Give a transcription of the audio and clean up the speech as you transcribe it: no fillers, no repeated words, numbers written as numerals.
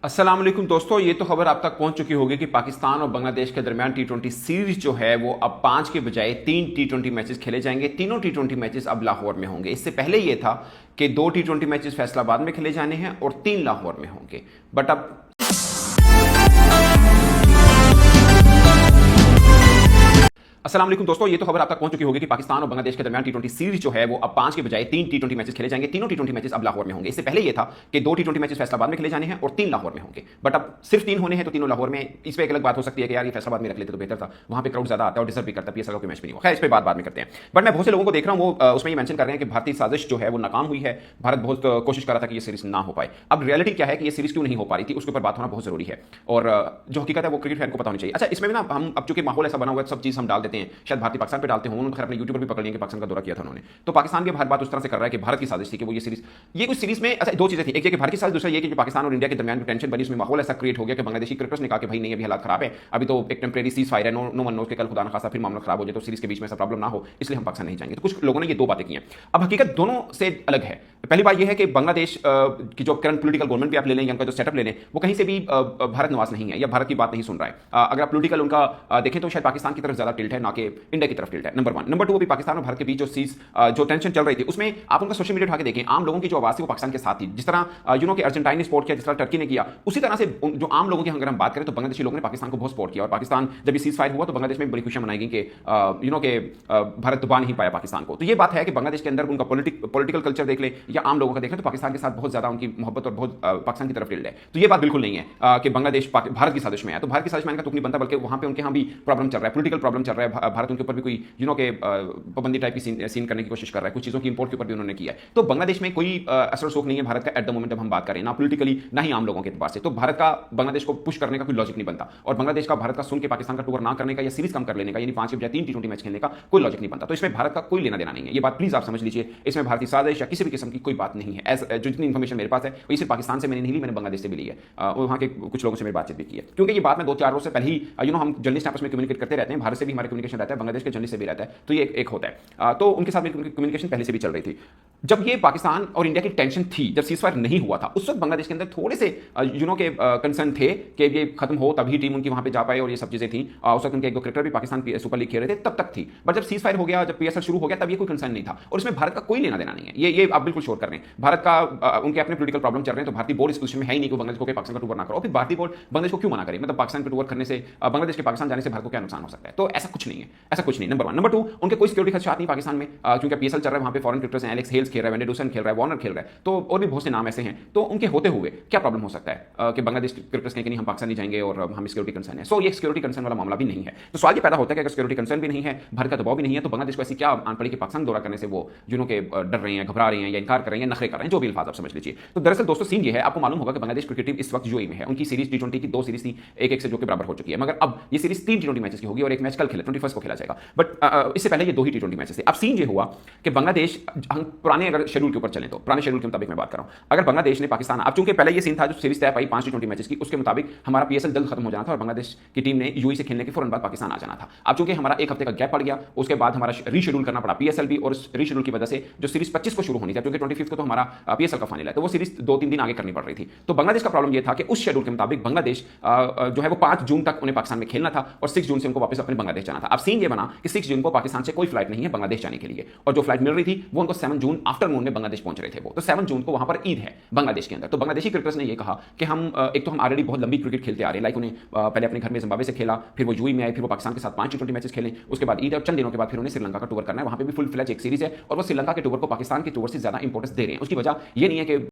अस्सलाम वालेकुम दोस्तों, ये तो खबर आप तक पहुंच चुकी होगी कि पाकिस्तान और बांग्लादेश के दरमियान टी20 सीरीज जो है वो अब 5 के बजाय 3 टी20 मैचेस खेले जाएंगे। तीनों टी20 मैचेस अब लाहौर में होंगे। इससे पहले ये था कि 2 टी20 मैचेस फैसलाबाद में खेले जाने हैं और 3 लाहौर में होंगे। बट अब अस्सलाम वालेकुम दोस्तों, ये तो खबर आप तक पहुंच चुकी होगी कि पाकिस्तान और बांग्लादेश के दरमियान टी20 सीरीज जो है वो अब 5 के बजाय 3 टी20 मैचेस खेले जाएंगे। तीनों टी20 मैचेस अब लाहौर में होंगे। इससे पहले ये था कि 2 टी20 मैचेस फैसलाबाद में खेले जाने हैं और 3 लाहौर में होंगे। बट अब सिर्फ 3 होने हैं तो तीनों लाहौर में। इस पर एक अलग बात हो सकती है कि यार ये फैसलाबाद में रख लेते तो बेहतर था, वहां पे क्राउड ज्यादा आता है और डिजर्व भी करता है, पीएसएल का कोई मैच भी नहीं हुआ। खैर, इस पर बाद में करते हैं। बट मैं बहुत से लोगों को देख रहा हूँ वो उसमें ये मेंशन कर रहे हैं कि भारतीय साजिश जो है वो नाकाम हुई है, भारत बहुत कोशिश कर रहा था कि ये सीरीज ना हो पाए। अब रियलिटी क्या है कि ये सीरीज क्यों नहीं हो पा रही थी, उसके ऊपर बात होना बहुत जरूरी है और जो हकीकत है वो क्रिकेट फैन को पता होनी चाहिए। अच्छा, इसमें भी ना हम अब चूंकि माहौल ऐसा बना हुआ है, सब चीज हम डाल देते हैं, शायद भारतीय पाकिस्तान पे डालते हों, उन्होंने अपने यूट्यूब पर भी पकड़ लिया कि पाकिस्तान का दौरा किया था उन्होंने, तो पाकिस्तान के बात उस तरह से कर रहा है कि भारत की साजिश थी कि वो ये कुछ सीरीज में अच्छा 2 चीजें थी। एक ये कि भारत की साजिश, दूसरा ये कि जो पाकिस्तान और इंडिया के दरमियान टेंशन बनी, उसमें माहौल ऐसा क्रिएट हो गया कि बांग्लादेशी क्रिकेटर्स ने कहा कि भाई नहीं, अभी हालात खराब है, अभी तो एक टेंपरेरी सीज फायर है, नो वन नोस के कल खुदा ना खासा फिर मामला खराब हो जाए तो सीरीज के बीच में ऐसा प्रॉब्लम ना हो, इसलिए हम पाकिस्तान नहीं जाएंगे। तो कुछ लोगों ने ये 2 बातें की हैं। अब हकीकत दोनों से अलग है। पहली बात यह है कि बांग्लादेश की जो करंट पोलिटिकल गवर्नमेंट भी आप ले लें या उनका जो सेटअप ले लें, वो कहीं से भी भारत नवाज नहीं है या भारत की बात नहीं सुन रहा है। अगर आप पोलिटिकल उनका देखें तो शायद पाकिस्तान की तरफ ज्यादा टिल्ट है, ना कि इंडिया की तरफ टिल्ट है, नंबर 1। नंबर 2, अभी पाकिस्तान और भारत के बीच जो टेंशन चल रही थी, उसमें आप उनका सोशल मीडिया उठा के देखें, आम लोगों की जो आवाज थी वो पाकिस्तान के साथ थी। जिस तरह कि अर्जेंटाइन ने सपोर्ट किया, जिस तरह टर्की ने किया, उसी तरह से जो आम लोगों की अगर हम बात करें तो बांग्लादेशी लोगों ने पाकिस्तान को बहुत सपोर्ट किया। और पाकिस्तान जब ये सीज फायर हुआ तो बांग्लादेश में बड़ी खुशियां मनाई गई कि भारत दबा नहीं पाया पाकिस्तान को। तो ये बात है कि बांग्लादेश के अंदर उनका पॉलिटिकल कल्चर देख ले या आम लोगों का देख ले तो पाकिस्तान के साथ बहुत ज्यादा उनकी मोहब्बत और बहुत पाकिस्तान की तरफ टिल्ड है। तो ये बात बिल्कुल नहीं है कि बांग्लादेश भारत की साजिश में है। तो भारत की साजिश में इनका तुक नहीं बनता, बल्कि वहां पे उनके यहाँ भी प्रॉब्लम चल रहा है, पोलिटिकल प्रॉब्लम चल रहा है। भारत उनके ऊपर भी कोई के पाबंदी टाइप की सीन करने की कोशिश कर रहा है, कुछ चीजों की इंपोर्ट के ऊपर भी उन्होंने किया है। तो बांग्लादेश में कोई असर सोख नहीं है भारत का एट द मोमेंट जब हम बात करें, ना पोलिटिकली ना ही आम लोगों के एतबार से। तो भारत का बांग्लादेश को पुश करने का कोई लॉजिक नहीं बनता और बांग्लादेश का भारत का सुन के पाकिस्तान का टूर ना करने का या सीरीज कम कर लेने का, यानी 5 के बजाय 3 टी20 मैच खेलने का कोई लॉजिक नहीं बनता। तो इसमें भारत का कोई लेना देना नहीं है, ये बात प्लीज आप समझ लीजिए। इसमें भारतीय साजिश या किसी भी किस्म की कोई बात नहीं है। जो जितनी इन्फॉर्मेशन मेरे पास है वो सिर्फ पाकिस्तान से मैंने नहीं ली, मैंने बांग्लादेश से भी ली है, वहां के कुछ लोगों से मेरी बातचीत भी की है। क्योंकि ये बात मैं 2-4 रोज से पहले ही हम जर्नलिस्ट आपस में कम्युनिकेट करते रहते हैं, भारत से भी हमारे कम्युनिकेशन रहता है, बांग्लादेश के जर्नलिस्ट से भी रहता है, तो ये एक होता है। तो उनके साथ मेरी कम्युनिकेशन पहले से भी चल रही थी। जब ये पाकिस्तान और इंडिया की टेंशन थी, जब सीज फायर नहीं हुआ था, उस वक्त बांग्लादेश के अंदर थोड़े से के कंसर्न थे कि ये खत्म हो तभी टीम उनकी वहां पे जा पाए और ये सब चीजें थी। उस वक्त उनके 1-2 क्रिकेटर भी पाकिस्तान की सुपर लीग खेल रहे थे, तब तक थी। बट जब सीज फायर हो गया, जब पीएसएल शुरू हो गया, तब ये कोई कंसर्न नहीं था और इसमें भारत का कोई लेना देना नहीं है। ये आप बिल्कुल श्योर कर रहे हैं। भारत का उनके अपने पोलिटिकल प्रॉब्लम चल रहे हैं, तो भारतीय बोर्ड इस पोजीशन में है ही नहीं कि बांग्लादेश को पाकिस्तान का टूर ना करो। फिर भारतीय बोर्ड बांग्लादेश को क्यों मना करे? मतलब पाकिस्तान का टूर करने से, बांग्लादेश के पाकिस्तान जाने से भारत को क्या नुकसान हो सकता है? तो ऐसा कुछ नहीं है, ऐसा कुछ नहीं। नंबर 1। नंबर 2, उनके कोई सिक्योरिटी खदशात नहीं पाकिस्तान में, क्योंकि पीएसएल चल रहा है, वहां पे फॉरेन क्रिकेटर्स हैं, एलेक्स हेल्स खेल रहा है, वेंडरसन खेल रहा है, वार्नर खेल रहा है, तो और भी बहुत से नाम ऐसे हैं। तो उनके होते हुए क्या प्रॉब्लम हो सकता है कि बांग्लादेश क्रिकेटर्स कहें कि नहीं हम पाकिस्तान नहीं जाएंगे और हम सिक्योरिटी कंसर्न है। सो ये सिक्योरिटी कंसर्न वाला मामला भी नहीं है। तो सवाल ये पैदा होता है कि अगर सिक्योरिटी कंसर्न भी नहीं है, भारत का दबाव भी नहीं है, तो बांग्लादेश को ऐसी क्या आन पड़ी कि पाकिस्तान दौरा करने से वो के डर रहे हैं, घबरा रहे हैं या इनकार कर रहे हैं, नखरे कर रहे हैं, जो भी अल्फाज आप समझ लीजिए। तो दरअसल दोस्तों सीन ये है, आपको मालूम होगा कि बांग्लादेश क्रिकेट टीम इस वक्त यूएई में है। उनकी सीरीज टी20 की 2 सीरीज थी, 1-1 से जो कि बराबर हो चुकी है, मगर अब ये सीरीज 3 टी20 मैचेस की होगी और एक मैच कल खेला 21 को खेला जाएगा। बट इससे पहले ये 2 ही टी20 मैचेस थे। अब सीन ये हुआ कि बांग्लादेश, हम पुराने अगर शेड्यूल के ऊपर चलें तो पुराने शेड्यूल के मुताबिक मैं बात कर रहा हूं, अगर बांग्लादेश ने पाकिस्तान, अब चूंकि पहले ये सीन था जो सीरीज तय पाई 5 टी20 मैचेस की, उसके मुताबिक हमारा पीएसएल जल्द खत्म हो जाना था और बांग्लादेश की टीम ने यूएई से खेलने के फौरन बाद पाकिस्तान आ जाना था। अब चूंकि हमारा 1 हफ्ते का गैप पड़ गया, उसके बाद हमारा रीशेड्यूल करना पड़ा पीएसएल भी, और इस रीशेड्यूल की वजह से जो सीरीज 25 को शुरू होनी थी, क्योंकि 25 को तो हमारा पीएसएल का फाइनल है, तो वो सीरीज 2-3 दिन आगे करनी पड़ रही थी। तो बांग्लादेश का प्रॉब्लम ये था कि उस शेड्यूल के मुताबिक बांग्लादेश जो है वो 5 जून तक उन्हें पाकिस्तान में खेलना था और 6 जून से उनको वापस अपने बांग्लादेश जाना था। अब सीन ये बना कि 6 जून को पाकिस्तान से कोई फ्लाइट नहीं है बांग्लादेश जाने के लिए, और जो फ्लाइट मिल रही थी वो उनको 7 जून आफ्टरनून में बांग्लादेश पहुंच रहे थे वो। तो 7 जून को वहां पर ईद है बांग्लादेश के अंदर। तो बांग्लादेशी क्रिकेटर्स ने ये कहा कि हम एक तो हम ऑलरेडी बहुत लंबी क्रिकेट खेलते आ रहे हैं, लाइक उन्हें पहले अपने घर में जिम्बाब्वे से खेला, फिर वो यूएई में आए, फिर वो पाकिस्तान के साथ 5 टी20 मैचेस खेले, उसके बाद ईद और चंद दिनों के बाद फिर उन्हें श्रीलंका का टूर करना है, वहां पे भी फुल फ्लैज एक सीरीज है और वो श्रीलंका के टूर को पाकिस्तान के टूर से ज्यादा इंपॉर्टेंस दे रहे हैं। उसकी वजह ये नहीं है कि